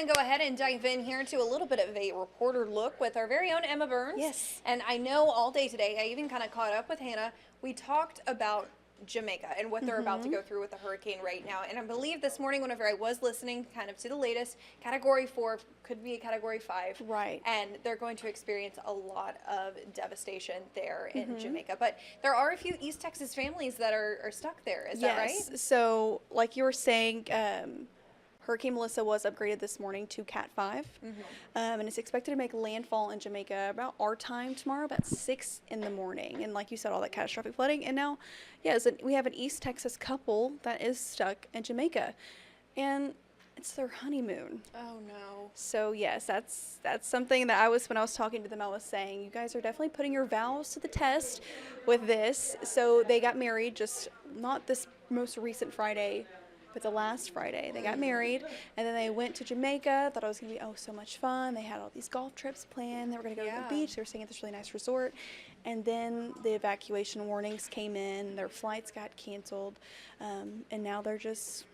And go ahead and dive in here to a little bit of a reporter look with our very own Emma Burns. Yes. And I know all day today, I even kind of caught up with Hannah. We talked about Jamaica and what they're about to go through with the hurricane right now. And I believe this morning, whenever I was listening kind of to the latest, Category 4 could be a Category 5. Right. And they're going to experience a lot of devastation there in Jamaica. But there are a few East Texas families that are stuck there. Is that right? Yes. So, like you were saying, Hurricane Melissa was upgraded this morning to Cat 5, and it's expected to make landfall in Jamaica about our time tomorrow, about 6 in the morning. And like you said, all that catastrophic flooding. And now, we have an East Texas couple that is stuck in Jamaica, and it's their honeymoon. Oh no. So yes, that's something that when I was talking to them, I was saying, you guys are definitely putting your vows to the test with this. So they got married just not this most recent Friday, but the last Friday. They got married, and then they went to Jamaica. Thought it was going to be so much fun. They had all these golf trips planned. They were going to go to the beach. They were staying at this really nice resort. And then the evacuation warnings came in. Their flights got canceled, and now they're just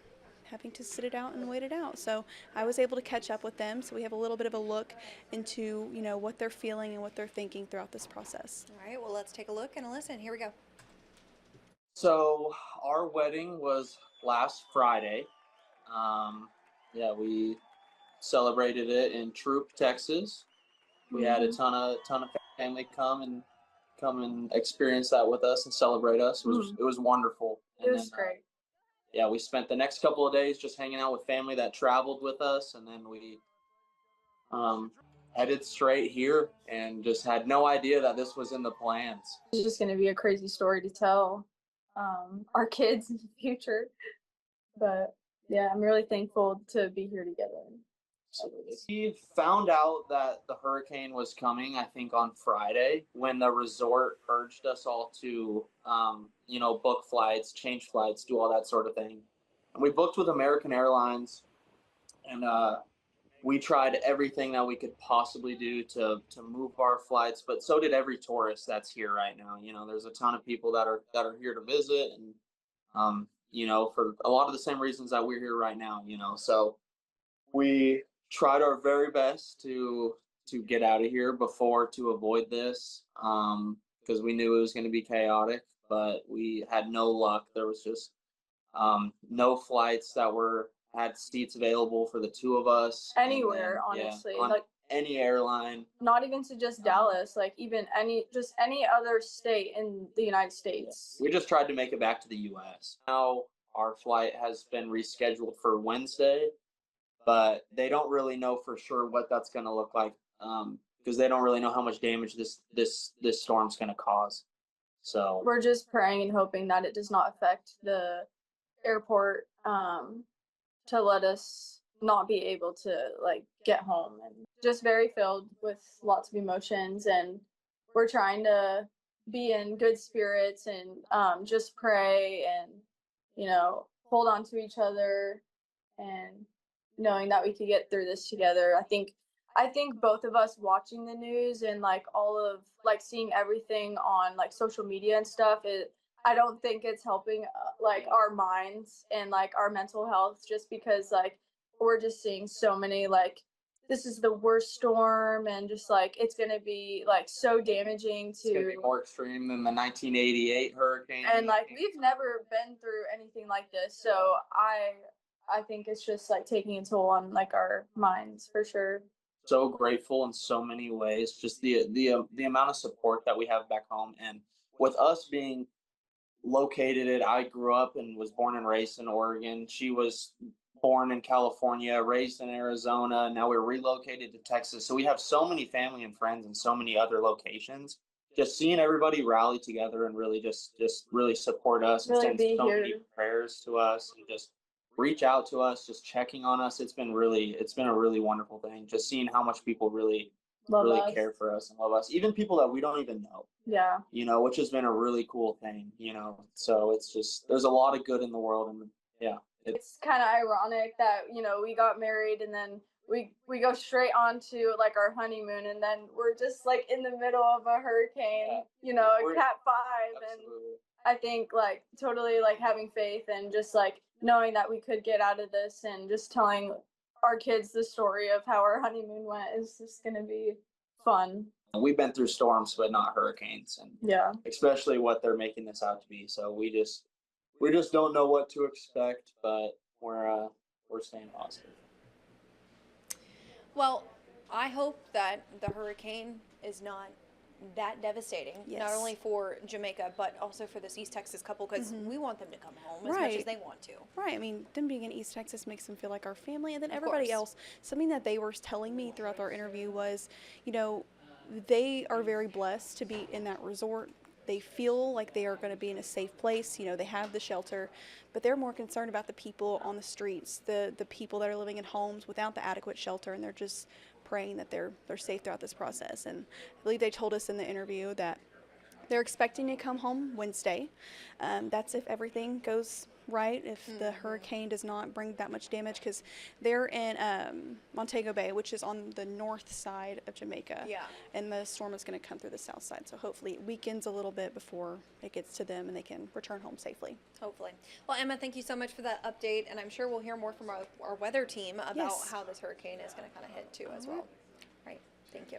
having to sit it out and wait it out. So I was able to catch up with them. So we have a little bit of a look into, what they're feeling and what they're thinking throughout this process. All right, well, let's take a look and a listen. Here we go. So our wedding was last Friday. We celebrated it in Troop, Texas. We had a ton of family come and experience that with us and celebrate us. It was wonderful. It was great. We spent the next couple of days just hanging out with family that traveled with us, and then we headed straight here and just had no idea that this was in the plans. It's just going to be a crazy story to tell our kids in the future. But yeah, I'm really thankful to be here together. We found out that the hurricane was coming, I think, on Friday when the resort urged us all to, book flights, change flights, do all that sort of thing. And we booked with American Airlines, and we tried everything that we could possibly do to move our flights, but so did every tourist that's here right now. There's a ton of people that are here to visit, and for a lot of the same reasons that we're here right now. So we tried our very best to get out of here to avoid this, because we knew it was going to be chaotic, but we had no luck. There was just no flights that had seats available for the two of us. Anywhere, honestly. On any airline. Not even to just Dallas, like even any other state in the United States. We just tried to make it back to the U.S. Now our flight has been rescheduled for Wednesday, but they don't really know for sure what that's going to look like, because they don't really know how much damage this storm's going to cause. So we're just praying and hoping that it does not affect the airport, to let us not be able to get home. And just very filled with lots of emotions, and we're trying to be in good spirits and just pray and hold on to each other, and knowing that we could get through this together. I think both of us watching the news and all of seeing everything on social media and stuff, I don't think it's helping our minds and our mental health, just because we're just seeing so many this is the worst storm, and just it's gonna be so damaging to. It's gonna be more extreme than the 1988 hurricane. And we've never been through anything like this, so I think it's just taking a toll on our minds for sure. So grateful in so many ways, just the amount of support that we have back home, and with us being located I grew up and was born and raised in Oregon. She was born in California, raised in Arizona. Now we're relocated to Texas. So we have so many family and friends in so many other locations. Just seeing everybody rally together and really just really support us, and send so many prayers to us, and just reach out to us, just checking on us. It's been a really wonderful thing. Just seeing how much people really care for us and love us, even people that we don't even know. Yeah. Which has been a really cool thing. So it's just, there's a lot of good in the world, and it's kind of ironic that we got married and then we go straight on to our honeymoon, and then we're just in the middle of a hurricane, a Cat 5. Absolutely. And I think totally having faith and just knowing that we could get out of this, and just telling our kids the story of how our honeymoon went is just gonna be fun. We've been through storms, but not hurricanes, and Yeah. especially what they're making this out to be. So we just don't know what to expect, but we're staying positive. Well, I hope that the hurricane is not that devastating, not Yes. only for Jamaica, but also for this East Texas couple, because we want them to come home as much as Right. they want to. Right. I mean, them being in East Texas makes them feel like our family, and then everybody course. else. Something that they were telling me throughout our interview was, you know, they are very blessed to be in that resort. They feel like they are going to be in a safe place. You know, they have the shelter, but they're more concerned about the people on the streets, the people that are living in homes without the adequate shelter, and they're just praying that they're safe throughout this process. And I believe they told us in the interview that they're expecting to come home Wednesday. That's if everything goes right, if the hurricane does not bring that much damage, because they're in Montego Bay, which is on the north side of Jamaica. Yeah. And the storm is going to come through the south side. So hopefully it weakens a little bit before it gets to them and they can return home safely. Hopefully. Well, Emma, thank you so much for that update, and I'm sure we'll hear more from our weather team about Yes. how this hurricane is going to kind of hit too as well. Right. Thank you.